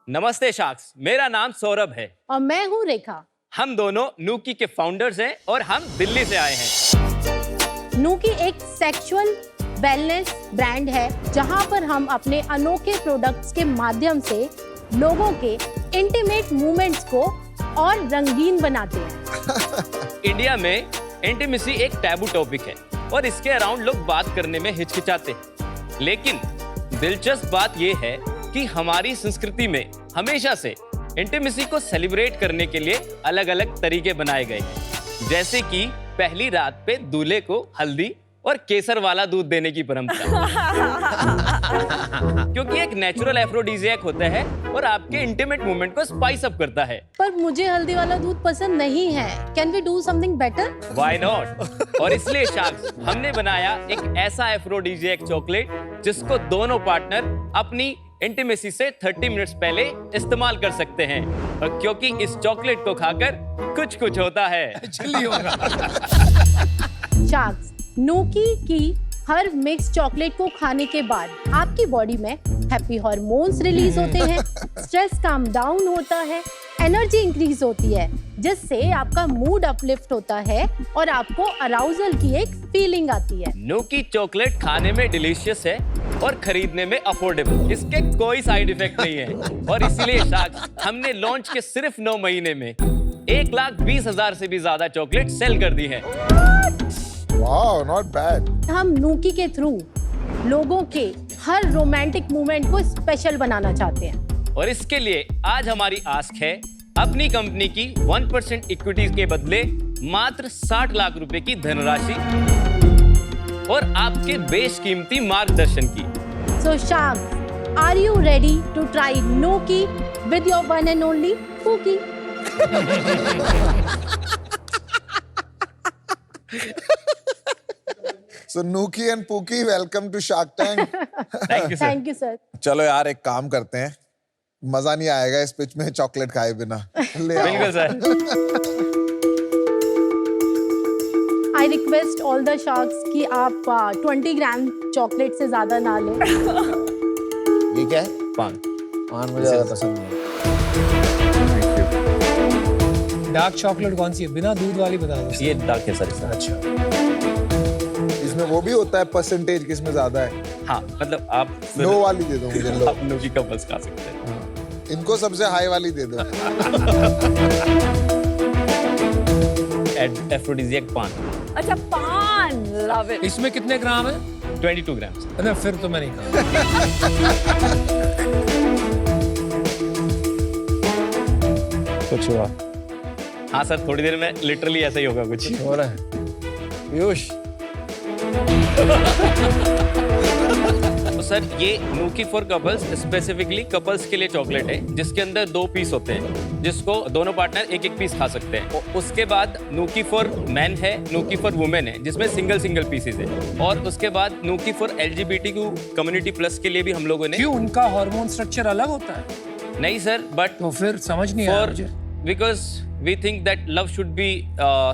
नमस्ते शाक्स, मेरा नाम सौरभ है और मैं हूँ रेखा। हम दोनों नूकी के फाउंडर्स हैं और हम दिल्ली से आए हैं। नूकी एक सेक्सुअल वेलनेस ब्रांड है जहाँ पर हम अपने अनोखे प्रोडक्ट्स के माध्यम से लोगों के इंटीमेट मूवमेंट्स को और रंगीन बनाते हैं। इंडिया में इंटीमेसी एक टैबू टॉपिक है और इसके अराउंड लोग बात करने में हिचकिचाते हैं। लेकिन दिलचस्प बात यह है कि हमारी संस्कृति में हमेशा से इंटीमेसी को सेलिब्रेट करने के लिए अलग-अलग तरीके बनाए गए हैं, जैसे कि पहली रात पे दूल्हे को हल्दी और केसर वाला दूध देने की परंपरा क्योंकि एक नेचुरल एफ्रोडीजियक होता है और आपके इंटीमेट मोमेंट को स्पाइस अप करता है। पर मुझे हल्दी वाला दूध पसंद नहीं है। Can we do something better? Why not? और इसलिए शाक्स हमने बनाया एक ऐसा एफ्रोडीजियक चॉकलेट जिसको दोनों पार्टनर अपनी इंटीमेसी से 30 मिनट्स पहले इस्तेमाल कर सकते हैं, और क्योंकि इस चॉकलेट को खाकर कुछ होता है। चिल्ली होगा। शाक्स, नूकी की हर मिक्स चॉकलेट को खाने के बाद आपकी बॉडी में हैप्पी हार्मोन्स रिलीज होते हैं, स्ट्रेस काम डाउन होता है, एनर्जी इंक्रीज होती है, जिससे आपका मूड अपलिफ्ट होता है और आपको अराउजल की एक फीलिंग आती है। नूकी चॉकलेट खाने में डिलीशियस है और खरीदने में अफोर्डेबल। इसके कोई साइड इफेक्ट नहीं है और इसीलिए शाक्स हमने लॉन्च के सिर्फ 9 महीने में 1,20,000 से भी ज्यादा चॉकलेट सेल कर दी है। Wow, not bad. हम नूकी के थ्रू लोगों के हर रोमांटिक मूवमेंट को स्पेशल बनाना चाहते हैं। और इसके लिए आज हमारी आस्क है अपनी कंपनी की 1% इक्विटी के बदले मात्र 60 लाख रुपए की धनराशि और आपके बेशकीमती मार्गदर्शन की। So Shags, are you ready to try Nooki with your one and only Pookie? So Nooki and Pookie, welcome to Shark Tank. Thank you sir. Thank you sir. चलो यार एक काम करते हैं, मजा नहीं आएगा इस पिच में चॉकलेट खाए बिना। ले आओ। बिल्कुल sir. I request all the Sharks कि आप 20 ग्राम चॉकलेट से ज्यादा ना लें। ये क्या है? पान। पान मुझे ज्यादा पसंद नहीं है। डार्क चॉकलेट कौन सी है? बिना दूध वाली बता दो। ये डार्क है सर इसका। अच्छा। इसमें वो भी होता है परसेंटेज किसमें ज्यादा है? हाँ, मतलब आप लो वाली दे दो मुझे, लो। आप नूकी का बस खा सकते हैं। इनको सबसे हाई वाली दे दो। एफ्रोडीजियक पान। अच्छा, पान, लव इट। इसमें कितने ग्राम है? 22 ग्राम। अरे फिर तो मैं नहीं खाऊंगा। कुछ हुआ? हाँ सर, थोड़ी देर में लिटरली ऐसा ही होगा कुछ। हो रहा है। पीयूष। तो सर ये नूकी फॉर कपल्स स्पेसिफिकली कपल्स के लिए चॉकलेट है, जिसके अंदर 2 पीस होते हैं, जिसको दोनों पार्टनर एक पीस खा सकते हैं। उसके बाद नूकी फॉर मैन है, नूकी फॉर वुमेन है, जिसमें सिंगल पीसेस है, और उसके बाद नूकी फॉर LGBTQ कम्युनिटी प्लस के लिए भी हम लोगों ने। क्यों, उनका हार्मोन स्ट्रक्चर अलग होता है? नहीं सर, बट तो फिर समझ नहीं आया मुझे। Because we think that love should be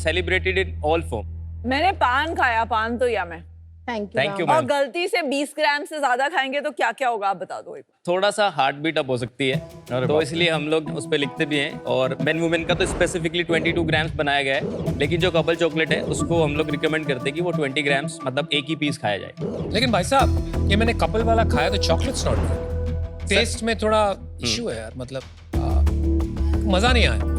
celebrated in all form. मैंने पान खाया, पान तो या मैं। Thank you, और मैम। गलती से 20 ग्राम से ज्यादा खाएंगे तो क्या क्या होगा आप बता दो एक बार। थोड़ा सा हार्ट बीट अप हो सकती है, तो इसलिए हम लोग उस पर लिखते भी हैं। और मेन वुमेन का तो स्पेसिफिकली 22 ग्राम्स बनाया गया है, लेकिन जो कपल चॉकलेट है उसको हम लोग रिकमेंड करते हैं कि वो 20 ग्राम्स मतलब एक ही पीस खाया जाए। लेकिन भाई साहब, ये मैंने कपल वाला खाया तो चॉकलेट्स नॉट गुड। टेस्ट में थोड़ा इशू है यार, मतलब मजा नहीं आया।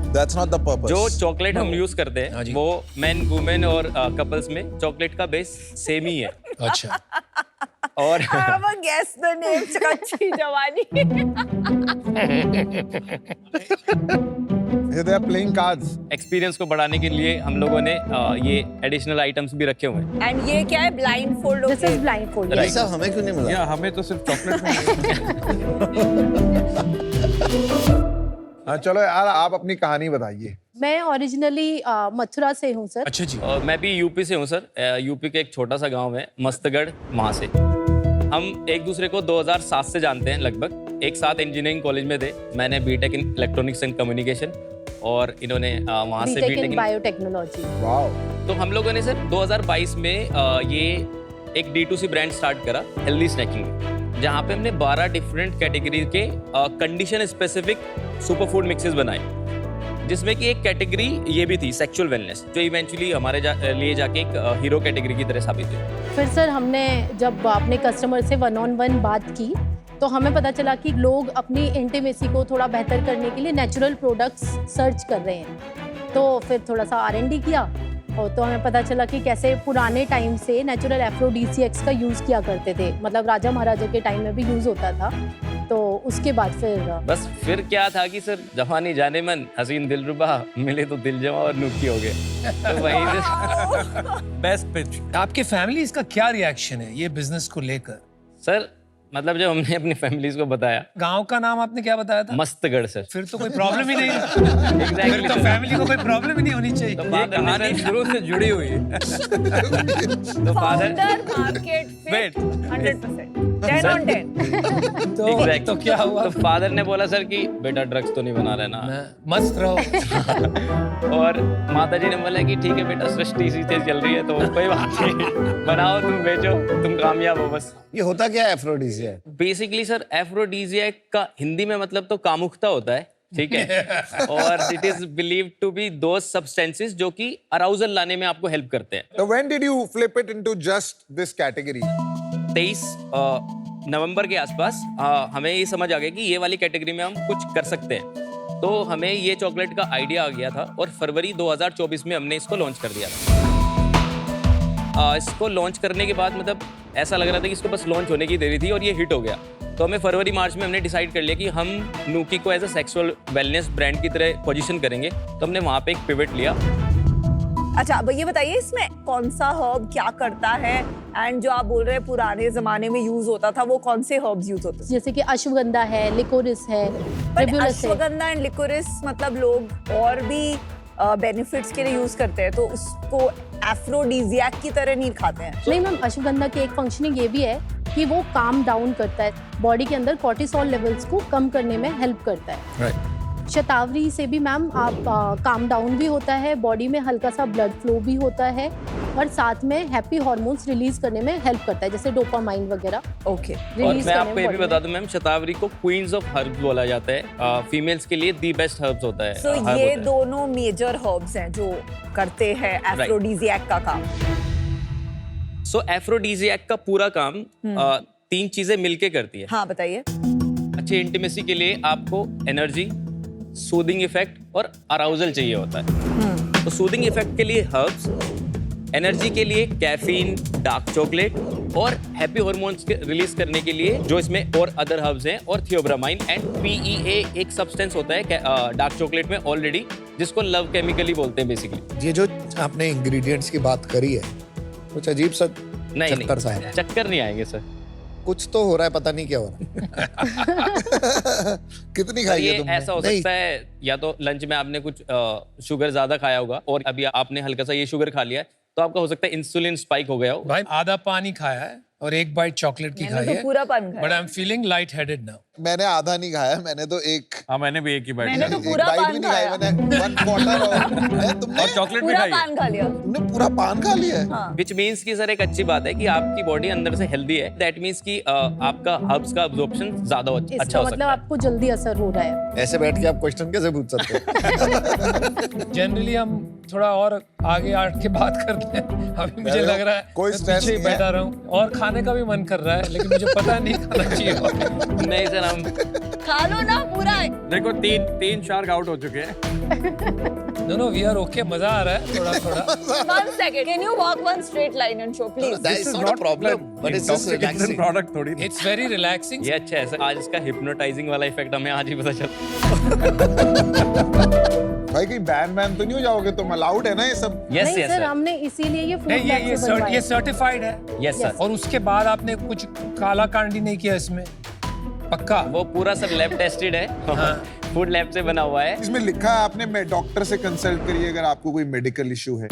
That's not the purpose. जो चॉकलेट हम यूज करते हाँ हैं जी। वो मेन वुमेन और कपल्स में चॉकलेट का बेस सेम ही है। अच्छा। और I have a guess the name, कच्ची जवानी। They are playing cards. Experience को बढ़ाने के लिए हम लोगों ने ये एडिशनल आइटम्स भी रखे हुए हैं। एंड ये क्या है? Blind fold. This is blindfold. Right. ऐसा हमें क्यों नहीं मिला? हमें तो सिर्फ चॉकलेट हाँ चलो यार, आप अपनी कहानी बताइए। मैं ओरिजिनली मथुरा से हूँ सर। अच्छा जी। और मैं भी यूपी से हूँ सर। यूपी के एक छोटा सा गांव है मस्तगढ़, वहाँ से। हम एक दूसरे को 2007 से जानते हैं लगभग। एक साथ इंजीनियरिंग कॉलेज में थे। मैंने BTech in electronics and communication और इन्होंने वहाँ से बीटेक इन बायोटेक्नोलॉजी। वाओ। तो हम लोगों ने सर 2022 में ये एक D2C ब्रांड स्टार्ट करा हेल्दी स्नैकिंग। जहाँ पे हमने 12 डिफरेंट कैटेगरी के condition specific super food mixes बनाए, जिसमें कि एक कैटेगरी ये भी थी सेक्सुअल वेलनेस, जो इवेंचुअली हमारे लिए जाके एक हीरो कैटेगरी की तरह साबित हुई। फिर सर हमने जब अपने कस्टमर से 1-on-1 बात की तो हमें पता चला कि लोग अपनी इंटीमेसी को थोड़ा बेहतर करने के लिए नेचुरल प्रोडक्ट्स सर्च कर रहे हैं। तो फिर थोड़ा सा R&D किया और तो हमें पता चला कि कैसे पुराने टाइम से नेचुरल एफ्रोडीसियक्स का यूज़ किया करते थे, मतलब राजा महाराजा के टाइम में भी यूज़ होता था। तो उसके बाद फिर क्या था कि सर जवानी जाने मन, हसीन दिलरुबा, मिले तो दिल जमा और नुकी हो गए। तो वहीं से बेस्ट पिच। आपके फैमिली इसका क्या रिएक्शन है ये बिजनेस को लेकर? सर मतलब जब हमने अपनी फैमिलीज को बताया, गांव का नाम आपने क्या बताया था? मस्तगढ़ सर। फिर तो कोई प्रॉब्लम ही नहीं है। Exactly, फिर तो sir. फैमिली को कोई प्रॉब्लम ही नहीं होनी चाहिए। तो ये father ने कहानी सर- शुरू से जुड़ी हुई है। तो father founder market fit 100%, 10 on 10। तो क्या हुआ? तो फादर ने बोला सर कि बेटा ड्रग्स तो नहीं बना रहना, मस्त रहो। और माता जी ने बोला कि ठीक है बेटा, सृष्टि इसी से चल रही है तो कोई बात नहीं, बनाओ तुम, बेचो, तुम कामयाब हो बस। ये होता क्या है एफ्रोडीसियक? बेसिकली सर एफ्रोडीजियक का हिंदी में मतलब तो कामुकता होता है, ठीक है, और it is believed to be those substances जो कि अराउजल लाने में आपको हेल्प करते हैं। So when did you flip it into just this category? 23 नवंबर के आसपास हमें ये समझ आ गया कि ये वाली कैटेगरी में हम कुछ कर सकते हैं, तो हमें ये चॉकलेट का आइडिया आ गया था और फरवरी 2024 में हमने इसको लॉन्च कर दिया था। इसको लॉन्च करने के बाद मतलब ऐसा लग रहा था कि इसको बस लॉन्च होने की देरी थी और ये हिट हो गया। तो हमें फरवरी मार्च में हमने डिसाइड कर लिया कि हम नूकी को as a sexual wellness brand की तरह पोजीशन करेंगे, तो हमने वहाँ पे एक पिवट लिया। अच्छा, अब ये बताइए इसमें कौन सा हर्ब क्या करता है, एंड जो आप बोल रहे हैं पुराने जमाने में यूज होता था, वो कौन से हर्ब्स यूज होते थे? जैसे कि अश्वगंधा है, लिकोरिस है, बट ट्रिब्यूलस है। अश्वगंधा एंड लिकोरिस मतलब लोग और भी बेनिफिट्स के लिए यूज करते हैं, तो उसको एफ्रोडीजियक की तरह नहीं खाते हैं। नहीं मैम, अश्वगंधा की एक फंक्शनिंग ये भी है कि वो काम डाउन करता है, बॉडी के अंदर कॉर्टिसोल लेवल्स को कम करने में हेल्प करता है। शतावरी से भी मैम आप काम डाउन भी होता है, बॉडी में हल्का सा ब्लड फ्लो भी होता है और साथ में हैप्पी हार्मोन्स रिलीज करने में हेल्प करता है, जैसे डोपामाइन वगैरह ओके। और मैं आपको ये भी बता दूं मैम, शतावरी को क्वींस ऑफ हर्ब्स बोला जाता है, फीमेल्स के लिए दी बेस्ट हर्ब्स होता है। सो herb ये होता है। दोनों मेजर हर्ब्स हैं जो करते हैं एफ्रोडीजियक का काम। सो एफ्रोडीजियक का पूरा काम 3 चीजें मिलके करती है। हाँ बताइए। अच्छी इंटीमेसी के लिए आपको एनर्जी, सूदिंग इफेक्ट और अराउजल चाहिए होता है। तो सूदिंग इफेक्ट के लिए हर्ब्स, एनर्जी के लिए कैफीन, डार्क चॉकलेट और हैप्पी हार्मोन्स रिलीज करने के लिए जो इसमें और अदर हर्ब्स हैं, और थियोब्रामाइन एंड PEA एक सब्सटेंस होता है डार्क चॉकलेट में ऑलरेडी, जिसको लव केमिकली बोलते हैं बेसिकली। ये जो आपने इंग्रेडिएंट्स की बात करी है, कुछ अजीब सा नहीं चक्कर सा है। चक्कर नहीं आएंगे सर। कुछ तो हो रहा है, पता नहीं क्या हो रहा है। कितनी सर, खाई है ये तुमने? ऐसा हो नहीं। सकता है या तो लंच में आपने कुछ शुगर ज्यादा खाया होगा और अभी आपने हल्का सा ये शुगर खा लिया है, तो आपका हो सकता है इंसुलिन स्पाइक हो गया हो। भाई आधा पानी खाया है और 1 बाइट चॉकलेट की मैंने खाई तो है, पूरा पान खाया। But I am feeling light headed now. मैंने आधा नहीं खाया, मैंने तो एक हाँ मैंने भी एक ही बाइट मैंने खाई। तो पूरा बाइट पान भी नहीं खाया, खाया। मैंने 1/4 और तुमने और चॉकलेट भी पूरा खाई है। पान खा लिया। तुमने पूरा पान खा लिया है? हाँ। विच मीन्स की सर एक अच्छी बात है कि आपकी बॉडी अंदर से हेल्दी है, दैट मीन्स कि आपका हर्ब्स का अब्जॉर्प्शन ज्यादा अच्छा इसका हो मतलब सकता है। आपको जल्दी असर हो रहा है। ऐसे बैठ के आप क्वेश्चन कैसे पूछ सकते हो? जनरली हम थोड़ा और आगे आठ के बात करते हैं। अभी मुझे लग रहा है कोई मैं stress पीछे ही नहीं है। बैठा रहा हूँ और खाने का भी मन कर रहा है, लेकिन मुझे पता नहीं खाना चाहिए। नहीं सर, हम खा लो ना पूरा। देखो तीन शार्क आउट हो चुके हैं। नो वी आर ओके, मजा आ रहा है थोड़ा थोड़ा। 1 second. Can you walk one straight line and show, please? That is not a problem, but it's just relaxing. Product थोड़ी। It's very relaxing. ये अच्छा है सर, आज इसका हिप्नोटाइजिंग वाला इफेक्ट हमें आज ही पता चला। भाई कहीं बैन तो नहीं हो जाओगे तुम? अलाउड है ना ये सब? यस नहीं यस सर, सर, हमने इसीलिए ये फूड नहीं लैब से बनवाया ये है। सर्टिफाइड है यस सर। और उसके बाद आपने कुछ काला कांडी नहीं किया इसमें, पक्का? वो पूरा सर लैब टेस्टेड है, फूड लैब से बना हुआ है। इसमें लिखा है आपने मैं डॉक्टर से कंसल्ट करिए अगर आपको कोई मेडिकल इशू है।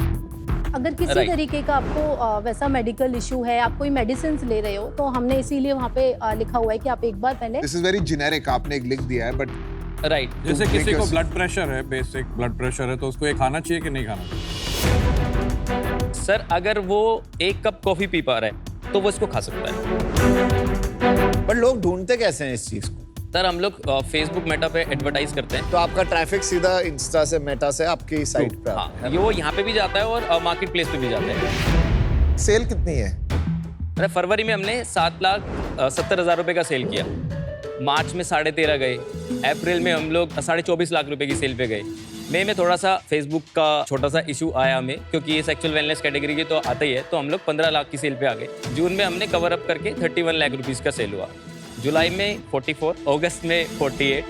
अगर किसी Right. तरीके का आपको वैसा मेडिकल इशू है, आप कोई मेडिसिन ले रहे हो, तो हमने इसीलिए वहाँ पे लिखा हुआ है कि आप एक बार पहले दिस इज वेरी जेनेरिक, आपने एक लिख दिया है, बट राइट। जैसे make किसी को yourself- ब्लड प्रेशर है, बेसिक ब्लड प्रेशर है, तो उसको ये खाना चाहिए कि नहीं खाना चाहिए? सर अगर वो 1 कप कॉफी पी पा रहा है तो वो इसको खा सकता है। पर लोग ढूंढते कैसे हैं इस चीज को? सर हम लोग फेसबुक मेटा पे एडवर्टाइज करते हैं। तो आपका ट्रैफिक सीधा इंस्टा से, मेटा से आपकी साइट पे आता हाँ, ये वो यहाँ पे भी जाता है और मार्केट प्लेस पे भी जाता है। सेल कितनी है? अरे फरवरी में हमने 7,70,000 रुपए का सेल किया, मार्च में 13.5 गए, अप्रैल में हम लोग 24.5 लाख रुपए की सेल पे गए, मई में थोड़ा सा फेसबुक का छोटा सा इशू आया हमें, क्योंकि ये सेक्सुअल वेलनेस कैटेगरी की तो आता ही है, तो हम लोग 15 लाख की सेल पे आ गए। जून में हमने कवर अप करके 31 लाख रुपीस का सेल हुआ, जुलाई में 44, अगस्त में 48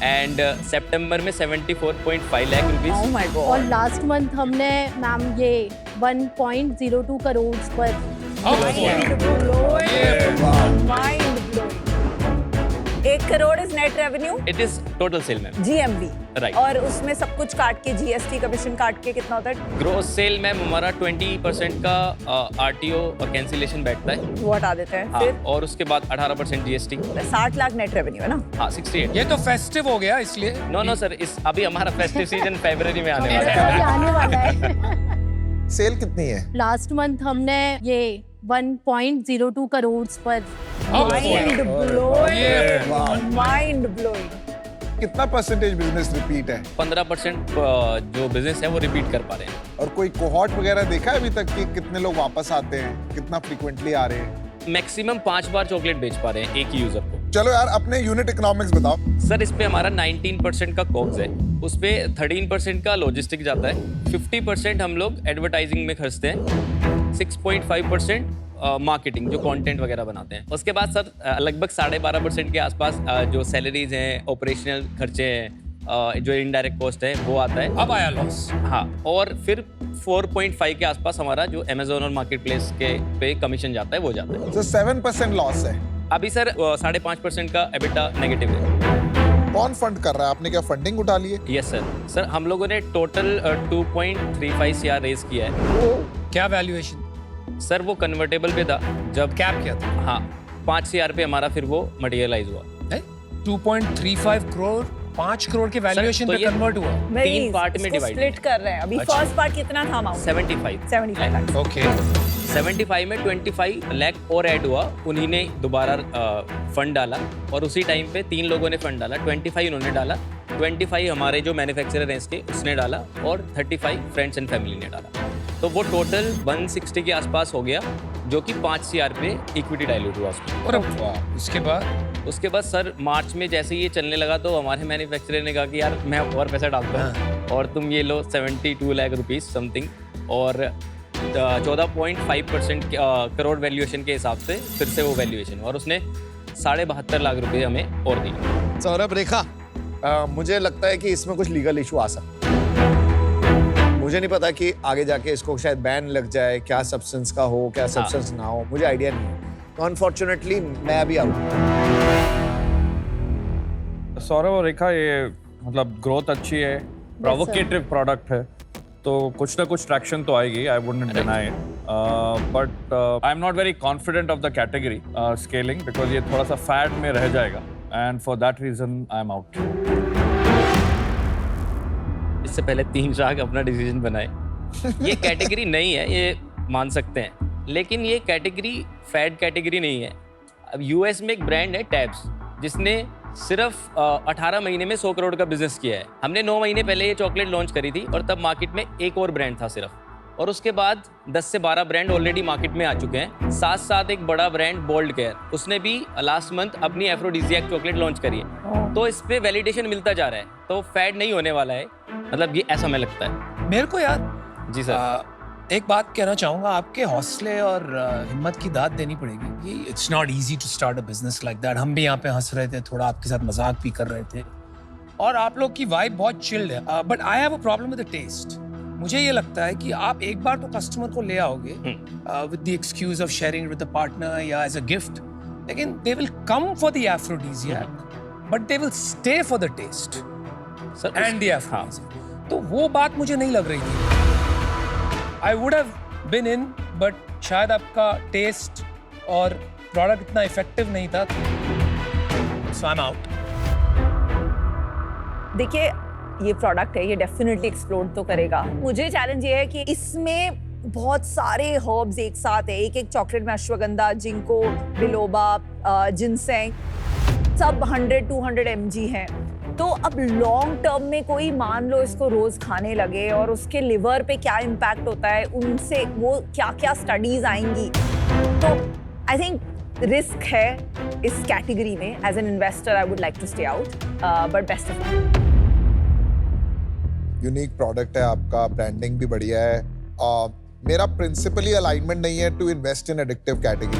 एंड सितंबर में 74.5 lakh rupees. Oh my God. और लास्ट मंथ हमने मैम ये 1.02 करोड़ पर Mind blowing. Mind blowing. 1 crore is net revenue, it is total sale ma'am. GMV, Right. और उसमें सब कुछ काट के जीएसटी कमीशन काट के कितना होता है? ग्रोस सेल मैम हमारा 20% का आरटीओ और कैंसिलेशन बैठता है। वो हटा देते हैं। हाँ, फिर और उसके बाद 18% जीएसटी। 60 लाख नेट रेवेन्यू है ना? हाँ 68। ये तो फेस्टिव हो गया इसलिए। नो सर, इस अभी हमारा फेस्टिव सीजन फरवरी में आने वाला है। अभी आने वाला है। सेल कितनी है? लास्ट मंथ हमने ये 1.02 करोड़ पर माइंड ब्लोइंग, माइंड ब्लोइंग। कितना परसेंटेज बिजनेस रिपीट है? 15% जो बिजनेस है वो रिपीट कर पा रहे हैं। और कोई कोहॉर्ट वगैरह देखा है अभी तक कि कितने लोग वापस आते हैं, कितना फ्रीक्वेंटली आ रहे हैं? मैक्सिमम 5 बार चॉकलेट बेच पा रहे हैं एक ही यूजर को। चलो यार, अपने यूनिट इकोनॉमिक्स बताओ। सर इस पे हमारा 19% का कॉग्स है, उस पे 13% का लॉजिस्टिक जाता है, 50% हम लोग एडवर्टाइजिंग में खर्चते हैं, 6.5% मार्केटिंग जो कंटेंट वगैरह बनाते हैं। उसके बाद सर लगभग 12.5% के आसपास जो सैलरीज हैं, ऑपरेशनल खर्चे हैं, जो इनडायरेक्ट कॉस्ट है वो आता है। अब आया लॉस। हाँ, और फिर 4.5 के आसपास हमारा जो अमेजोन और मार्केट प्लेस के पे कमीशन जाता है वो जाता है। तो 7% लॉस है। अभी सर 5.5% का एबिटा नेगेटिव है। कौन फंड कर रहा है? आपने क्या फंडिंग उठा ली है? यस सर हम लोगों ने टोटल 2.35 CR रेज किया है। क्या वैल्यूएशन? सर वो कन्वर्टेबल पे था, जब कैप क्या था? हाँ 5 CR पे हमारा फिर वो मटेरियलाइज हुआ। 2.35 करोड़ 5 करोड़ के वैल्यूएशन तो पे ये- कन्वर्ट हुआ। तीन पार्ट में divide स्प्लिट कर रहे हैं अभी। अच्छा। फर्स्ट पार्ट कितना था अमाउंट? 75 लाख। ओके 75 में 25 लाख और ऐड हुआ, उन्हीं ने दोबारा फंड डाला, और उसी टाइम पे 3 लोगों ने फंड डाला। 25 उन्होंने डाला, 25 हमारे जो मैन्युफैक्चरर हैं इसके उसने डाला, और 35 फ्रेंड्स एंड फैमिली ने डाला। तो वो टोटल 160 के आसपास हो गया, जो कि 5 CR पे इक्विटी डाइल्यूट हुआ उसमें। और वाह, उसके बाद सर मार्च में जैसे ही ये चलने लगा तो हमारे मैन्युफैक्चरर ने कहा कि यार मैं और पैसा डालता हूँ और तुम ये लो 72 लाख रुपीस समथिंग, और 14.5% करोड़ वैल्यूएशन के हिसाब से फिर से वो वैल्यूएशन, और उसने 72.5 लाख रुपए हमें और दिए। सौरभ, रेखा, मुझे लगता है कि इसमें कुछ लीगल इशू आ सकता है। मुझे नहीं पता कि आगे जाके इसको शायद बैन लग जाए, क्या सब्सटेंस का हो, क्या सब्सटेंस ना हो, मुझे आइडिया नहीं है। तो अनफॉर्चुनेटली मैं अभी आउट। सौरभ और रेखा, ये मतलब ग्रोथ अच्छी है, प्रोवोकेटिव प्रोडक्ट है, तो कुछ ना कुछ ट्रैक्शन तो आएगी, I wouldn't deny, but I am not very confident of the category scaling, because ये थोड़ा सा फैड में रह जाएगा, and for that reason I am out. इससे पहले 3 राग अपना डिसीजन बनाए। ये कैटेगरी नहीं है, ये मान सकते हैं, लेकिन ये कैटेगरी फैड कैटेगरी नहीं है। अब यूएस में एक ब्रांड है टैब्स, जिसने सिर्फ 18 महीने में 100 करोड़ का बिजनेस किया है। हमने 9 महीने पहले ये चॉकलेट लॉन्च करी थी, और तब मार्केट में एक और ब्रांड था सिर्फ, और उसके बाद 10 से 12 ब्रांड ऑलरेडी मार्केट में आ चुके हैं। साथ साथ एक बड़ा ब्रांड बोल्ड केयर, उसने भी लास्ट मंथ अपनी एफ्रोडीजियाक चॉकलेट लॉन्च करी है। तो इस पे वैलिडेशन मिलता जा रहा है, तो फैड नहीं होने वाला है, मतलब ये ऐसा मैं लगता है। मेरे को यार जी सर। एक बात कहना चाहूंगा, आपके हौसले और हिम्मत की दाद देनी पड़ेगी। ये it's not easy to start a business like that. हम भी यहाँ पे हंस रहे थे, थोड़ा आपके साथ मजाक भी कर रहे थे, और आप लोग की वाइब बहुत चिल्ड है। But I have a problem with the taste. मुझे ये लगता है कि आप एक बार तो कस्टमर को ले आओगे with the excuse of sharing with the partner या एज अ गिफ्ट, लेकिन they will come for the aphrodisiac, but they will stay for the taste sir and the aphrodisiac. तो वो बात मुझे नहीं लग रही थी। I would have been in, but शायद आपका टेस्ट और प्रोडक्ट इतना इफेक्टिव नहीं था, so I'm out. देखिए, ये प्रोडक्ट है, ये डेफिनेटली एक्सप्लोर तो करेगा। मुझे चैलेंज ये है कि इसमें बहुत सारे हर्ब्स एक साथ है, एक चॉकलेट में अश्वगंधा, जिंको बिलोबा, जिनसेंग, सब 100-200 mg हैं। तो अब लॉन्ग टर्म में कोई मान लो इसको रोज खाने लगे और उसके लिवर पे क्या इम्पैक्ट होता है, उनसे वो क्या क्या स्टडीज आएंगी, तो आई थिंक रिस्क है इस कैटेगरी में। As an investor I would like to stay out, but best of luck. Unique product है आपका, ब्रांडिंग भी बढ़िया है। मेरा प्रिंसिपली अलाइनमेंट नहीं है to invest in addictive category,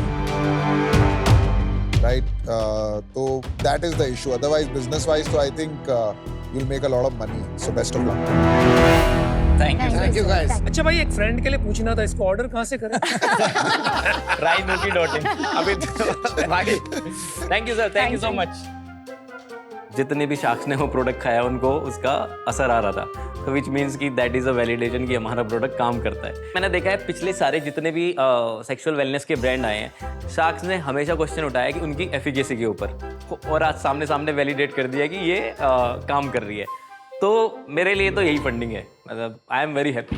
right? तो that is the issue. Otherwise business wise तो I think you'll make a lot of money, so best of luck. Thank you guys. अच्छा भाई, एक फ्रेंड के लिए पूछना था, इसको ऑर्डर कहाँ से करें? trynuki.in। अभी भाई thank you sir, thank you so much. जितने भी शख्स ने वो प्रोडक्ट खाया उनको उसका असर आ रहा था, तो विच मीन्स कि दैट इज़ अ वैलिडेशन कि हमारा प्रोडक्ट काम करता है। मैंने देखा है पिछले सारे जितने भी सेक्सुअल वेलनेस के ब्रांड आए हैं, शख्स ने हमेशा क्वेश्चन उठाया कि उनकी एफिकेसी के ऊपर, और आज सामने सामने वैलिडेट कर दिया कि ये काम कर रही है। तो मेरे लिए तो यही फंडिंग है, मतलब आई एम वेरी हैप्पी।